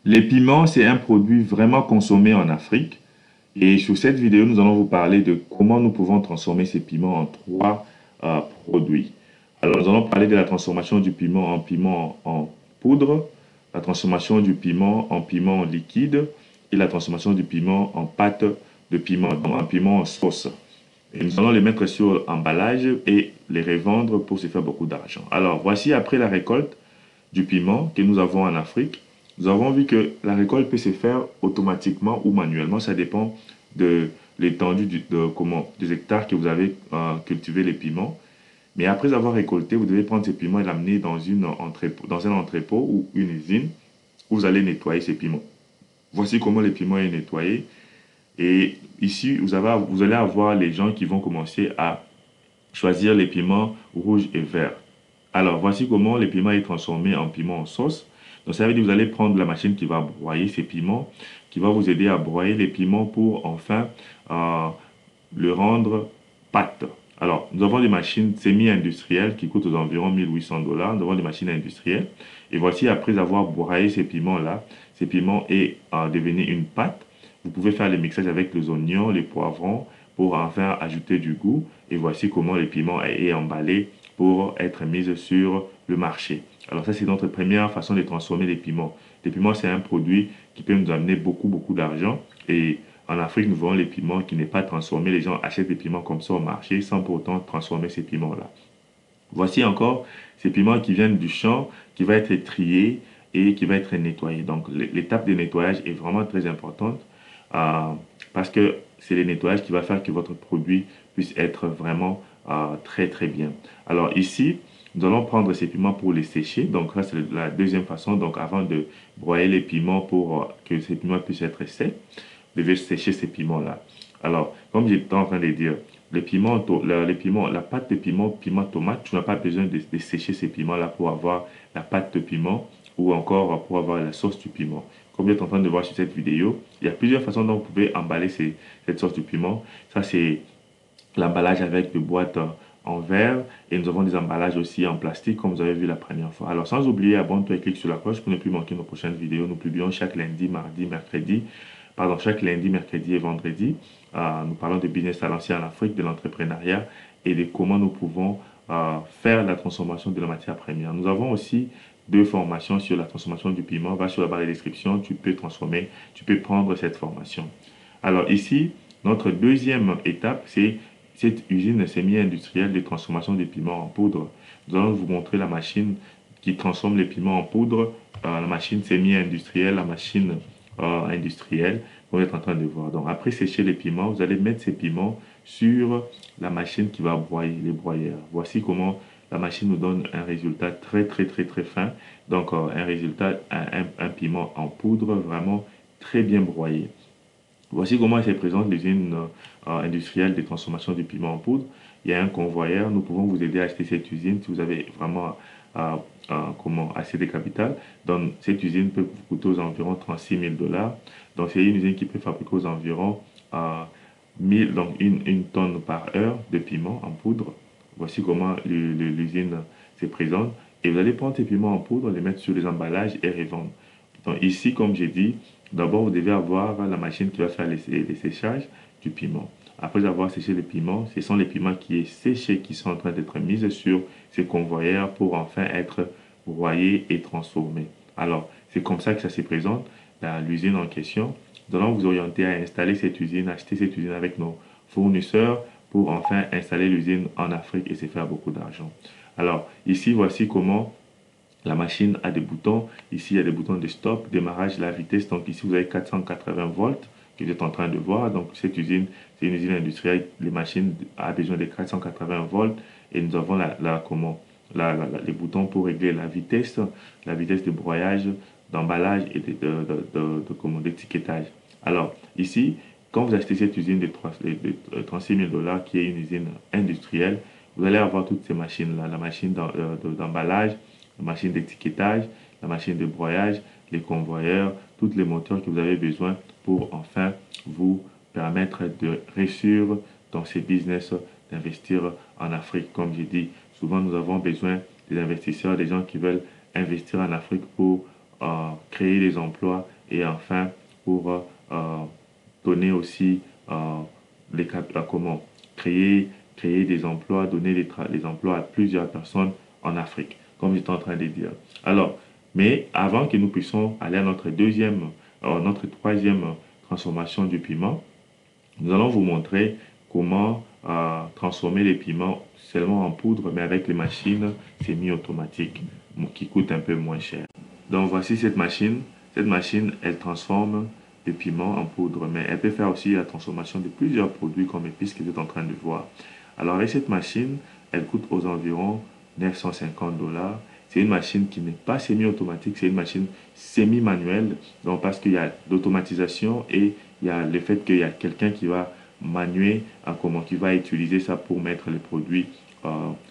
Les piments, c'est un produit vraiment consommé en Afrique. Et sur cette vidéo, nous allons vous parler de comment nous pouvons transformer ces piments en trois produits. Alors, nous allons parler de la transformation du piment en piment en poudre, la transformation du piment en piment liquide et la transformation du piment en pâte de piment, donc en piment en sauce. Et nous allons les mettre sur emballage et les revendre pour se faire beaucoup d'argent. Alors, voici après la récolte du piment que nous avons en Afrique. Nous avons vu que la récolte peut se faire automatiquement ou manuellement. Ça dépend de l'étendue des hectares que vous avez cultivé les piments. Mais après avoir récolté, vous devez prendre ces piments et l'amener dans un entrepôt ou une usine où vous allez nettoyer ces piments. Voici comment les piments sont nettoyés. Et ici, vous allez avoir les gens qui vont commencer à choisir les piments rouges et verts. Alors, voici comment les piments sont transformés en piment en sauce. Donc, ça veut dire que vous allez prendre la machine qui va broyer ces piments, qui va vous aider à broyer les piments pour enfin le rendre pâte. Alors, nous avons des machines semi-industrielles qui coûtent aux environs 1 800 $. Nous avons des machines industrielles. Et voici, après avoir broyé ces piments-là, ces piments est devenu une pâte. Vous pouvez faire le mixage avec les oignons, les poivrons, pour enfin ajouter du goût. Et voici comment les piments est emballé pour être mis sur le marché. Alors ça, c'est notre première façon de transformer les piments. Les piments, c'est un produit qui peut nous amener beaucoup d'argent. Et en Afrique, nous voyons les piments qui n'est pas transformé. Les gens achètent des piments comme ça au marché sans pour autant transformer ces piments-là. Voici encore ces piments qui viennent du champ, qui va être trié et qui va être nettoyé. Donc l'étape de nettoyage est vraiment très importante parce que c'est le nettoyage qui va faire que votre produit puisse être vraiment très bien. Alors ici, nous allons prendre ces piments pour les sécher. Donc ça, c'est la deuxième façon. Donc avant de broyer les piments pour que ces piments puissent être secs, vous devez sécher ces piments-là. Alors, comme j'étais en train de dire, la pâte de piment tomate, tu n'as pas besoin de sécher ces piments-là pour avoir la pâte de piment ou encore pour avoir la sauce du piment. Comme vous êtes en train de voir sur cette vidéo, il y a plusieurs façons dont vous pouvez emballer cette sauce de piment. Ça, c'est l'emballage avec des boîtes en verre et nous avons des emballages aussi en plastique comme vous avez vu la première fois. Alors sans oublier, abonne-toi et clique sur la cloche pour ne plus manquer nos prochaines vidéos. Nous publions chaque lundi, mardi, mercredi, chaque lundi, mercredi et vendredi. Nous parlons de business à l'ancienne en Afrique, de l'entrepreneuriat et de comment nous pouvons faire la transformation de la matière première. Nous avons aussi deux formations sur la transformation du piment. Va sur la barre de description, tu peux prendre cette formation. Alors ici, notre deuxième étape, c'est cette usine semi-industrielle de transformation des piments en poudre. Nous allons vous montrer la machine qui transforme les piments en poudre, la machine semi-industrielle, la machine industrielle, qu'on est en train de voir. Donc après sécher les piments, vous allez mettre ces piments sur la machine qui va broyer, les broyeurs. Voici comment la machine nous donne un résultat très fin. Donc un résultat, un piment en poudre vraiment très bien broyé. Voici comment se présente l'usine industrielle de transformation du piment en poudre. Il y a un convoyeur. Nous pouvons vous aider à acheter cette usine si vous avez vraiment assez de capital. Donc, cette usine peut vous coûter aux environs 36 000 $. Donc, c'est une usine qui peut fabriquer aux environs donc une tonne par heure de piment en poudre. Voici comment l'usine se présente. Et vous allez prendre ces piments en poudre, les mettre sur les emballages et revendre. Donc, ici, comme j'ai dit, d'abord, vous devez avoir la machine qui va faire les séchages du piment. Après avoir séché les piments, ce sont les piments qui sont séchés qui sont en train d'être mis sur ces convoyeurs pour enfin être broyés et transformés. Alors, c'est comme ça que ça se présente dans l'usine en question. Nous allons vous orienter à installer cette usine, acheter cette usine avec nos fournisseurs pour enfin installer l'usine en Afrique et se faire beaucoup d'argent. Alors, ici, voici comment la machine a des boutons. Ici, il y a des boutons de stop, démarrage, la vitesse. Donc ici, vous avez 480 volts que vous êtes en train de voir. Donc cette usine, c'est une usine industrielle. Les machines ont besoin de 480 volts. Et nous avons les boutons pour régler la vitesse de broyage, d'emballage et d'étiquetage. Alors ici, quand vous achetez cette usine de 36 000 $ qui est une usine industrielle, vous allez avoir toutes ces machines-là, la machine d'emballage, la machine d'étiquetage, la machine de broyage, les convoyeurs, tous les moteurs que vous avez besoin pour enfin vous permettre de réussir dans ces business, d'investir en Afrique. Comme j'ai dit, souvent nous avons besoin des investisseurs, des gens qui veulent investir en Afrique pour créer des emplois et enfin pour donner aussi comment créer des emplois, donner les emplois à plusieurs personnes en Afrique, comme j'étais en train de dire. Alors, mais avant que nous puissions aller à notre troisième transformation du piment, nous allons vous montrer comment transformer les piments seulement en poudre, mais avec les machines semi-automatiques qui coûtent un peu moins cher. Donc voici cette machine. Cette machine, elle transforme le piment en poudre, mais elle peut faire aussi la transformation de plusieurs produits comme épices que vous êtes en train de voir. Alors avec cette machine, elle coûte aux environs 950 $. C'est une machine qui n'est pas semi-automatique, c'est une machine semi-manuelle. Donc parce qu'il y a l'automatisation et il y a le fait qu'il y a quelqu'un qui va manuer, qui va utiliser ça pour mettre les produits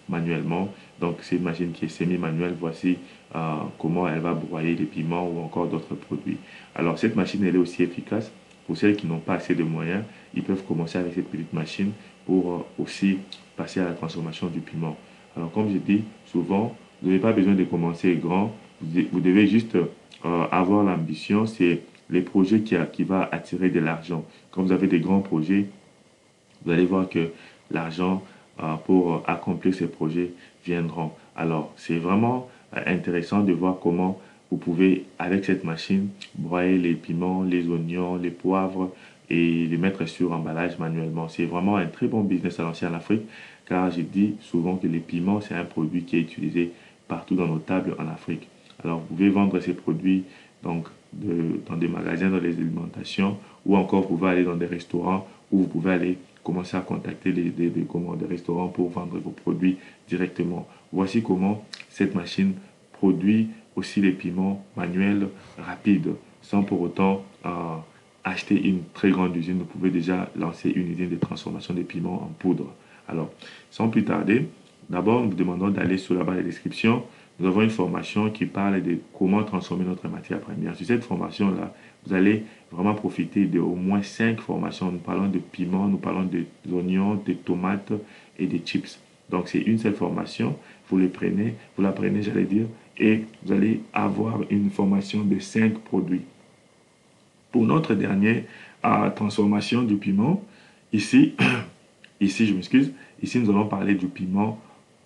manuellement. Donc c'est une machine qui est semi-manuelle. Voici comment elle va broyer les piments ou encore d'autres produits. Alors cette machine, elle est aussi efficace. Pour celles qui n'ont pas assez de moyens, ils peuvent commencer avec cette petite machine pour aussi passer à la transformation du piment. Alors comme je dis, souvent, vous n'avez pas besoin de commencer grand. Vous devez juste avoir l'ambition. C'est les projets qui va attirer de l'argent. Quand vous avez des grands projets, vous allez voir que l'argent pour accomplir ces projets viendront. Alors, c'est vraiment intéressant de voir comment vous pouvez, avec cette machine, broyer les piments, les oignons, les poivres et les mettre sur emballage manuellement. C'est vraiment un très bon business à lancer en Afrique, car je dis souvent que les piments, c'est un produit qui est utilisé partout dans nos tables en Afrique. Alors, vous pouvez vendre ces produits donc, dans des magasins, dans les alimentations, ou encore vous pouvez aller dans des restaurants où vous pouvez aller commencer à contacter des restaurants pour vendre vos produits directement. Voici comment cette machine produit aussi les piments manuels rapides, sans pour autant acheter une très grande usine. Vous pouvez déjà lancer une usine de transformation des piments en poudre. Alors, sans plus tarder, d'abord, nous vous demandons d'aller sur la barre de description. Nous avons une formation qui parle de comment transformer notre matière première. Sur cette formation-là, vous allez vraiment profiter de au moins 5 formations. Nous parlons de piments, nous parlons des oignons, des tomates et des chips. Donc, c'est une seule formation. Vous la prenez, j'allais dire, et vous allez avoir une formation de 5 produits. Pour notre dernière transformation du piment, ici, je m'excuse, ici nous allons parler du piment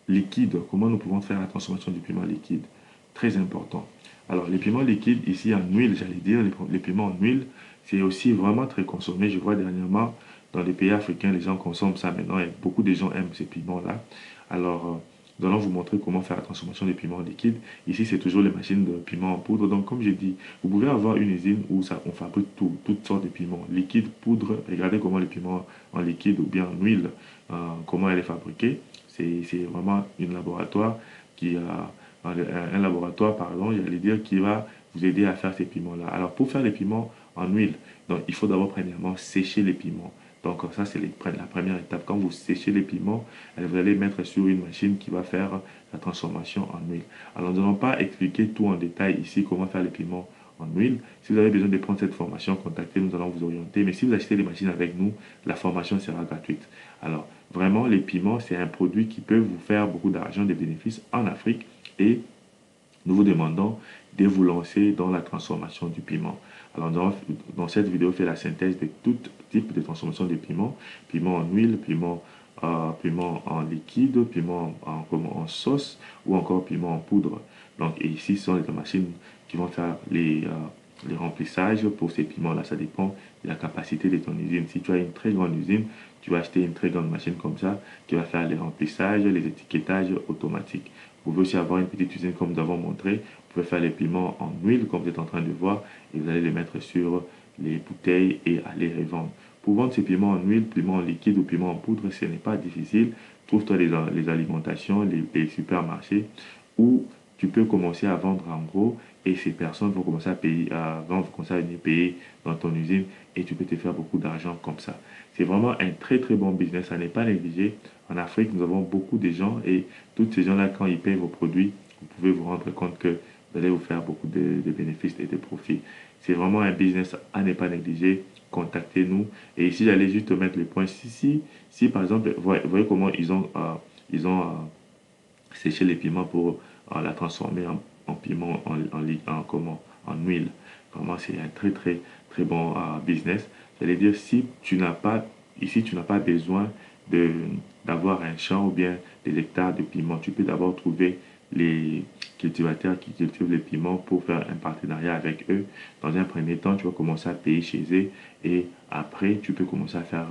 liquide. Comment nous pouvons faire la transformation du piment liquide? Très important. Alors, les piments liquides, ici en huile, j'allais dire, les piments en huile, c'est aussi vraiment très consommé. Je vois dernièrement, dans les pays africains, les gens consomment ça maintenant et beaucoup de gens aiment ces piments-là. Alors, nous allons vous montrer comment faire la transformation des piments liquides. Ici, c'est toujours les machines de piments en poudre. Donc, comme j'ai dit, vous pouvez avoir une usine où on fabrique toutes sortes de piments, liquides, poudre. Regardez comment les piments en liquide ou bien en huile, comment elle est fabriquée. C'est vraiment un laboratoire pardon, j'allais dire, qui va vous aider à faire ces piments-là. Alors, pour faire les piments en huile, donc, il faut d'abord premièrement sécher les piments. Donc, ça, c'est la première étape. Quand vous séchez les piments, vous allez mettre sur une machine qui va faire la transformation en huile. Alors, nous n'allons pas expliquer tout en détail ici, comment faire les piments en huile. Si vous avez besoin de prendre cette formation, contactez, nous allons vous orienter. Mais si vous achetez les machines avec nous, la formation sera gratuite. Alors, vraiment, les piments, c'est un produit qui peut vous faire beaucoup d'argent, des bénéfices en Afrique. Et nous vous demandons de vous lancer dans la transformation du piment. Alors, dans cette vidéo, fait la synthèse de tout type de transformation des piments. Piment en huile, piment en liquide, piment en sauce ou encore piment en poudre. Donc, et ici, ce sont les machines qui vont faire les remplissages pour ces piments-là. Ça dépend de la capacité de ton usine. Si tu as une très grande usine, tu vas acheter une très grande machine comme ça qui va faire les remplissages, les étiquetages automatiques. Vous pouvez aussi avoir une petite usine comme nous avons montré. Vous pouvez faire les piments en huile comme vous êtes en train de voir et vous allez les mettre sur les bouteilles et aller les revendre. Pour vendre ces piments en huile, piments en liquide ou piments en poudre, ce n'est pas difficile. Trouve-toi les alimentations, les supermarchés où tu peux commencer à vendre en gros et ces personnes vont commencer à payer, vont commencer à venir payer dans ton usine et tu peux te faire beaucoup d'argent comme ça. C'est vraiment un très très bon business, ça n'est pas négligé. En Afrique, nous avons beaucoup de gens et tous ces gens-là, quand ils payent vos produits, vous pouvez vous rendre compte que vous allez vous faire beaucoup de bénéfices et de profits. C'est vraiment un business à ne pas négliger. Contactez-nous. Et ici, j'allais juste mettre les points. Si par exemple, vous voyez comment ils ont séché les piments pour la transformer en piment, comment, en huile. Vraiment, c'est un très bon business. C'est-à-dire, si tu n'as pas, ici, tu n'as pas besoin d'avoir un champ ou bien des hectares de piments. Tu peux d'abord trouver les cultivateurs qui cultivent les piments pour faire un partenariat avec eux. Dans un premier temps, tu vas commencer à payer chez eux et après, tu peux commencer à faire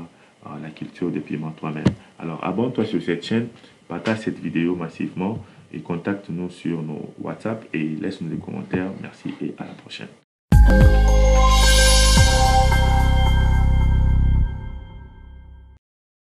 la culture des piments toi-même. Alors, abonne-toi sur cette chaîne, partage cette vidéo massivement et contacte-nous sur nos WhatsApp et laisse-nous des commentaires. Merci et à la prochaine.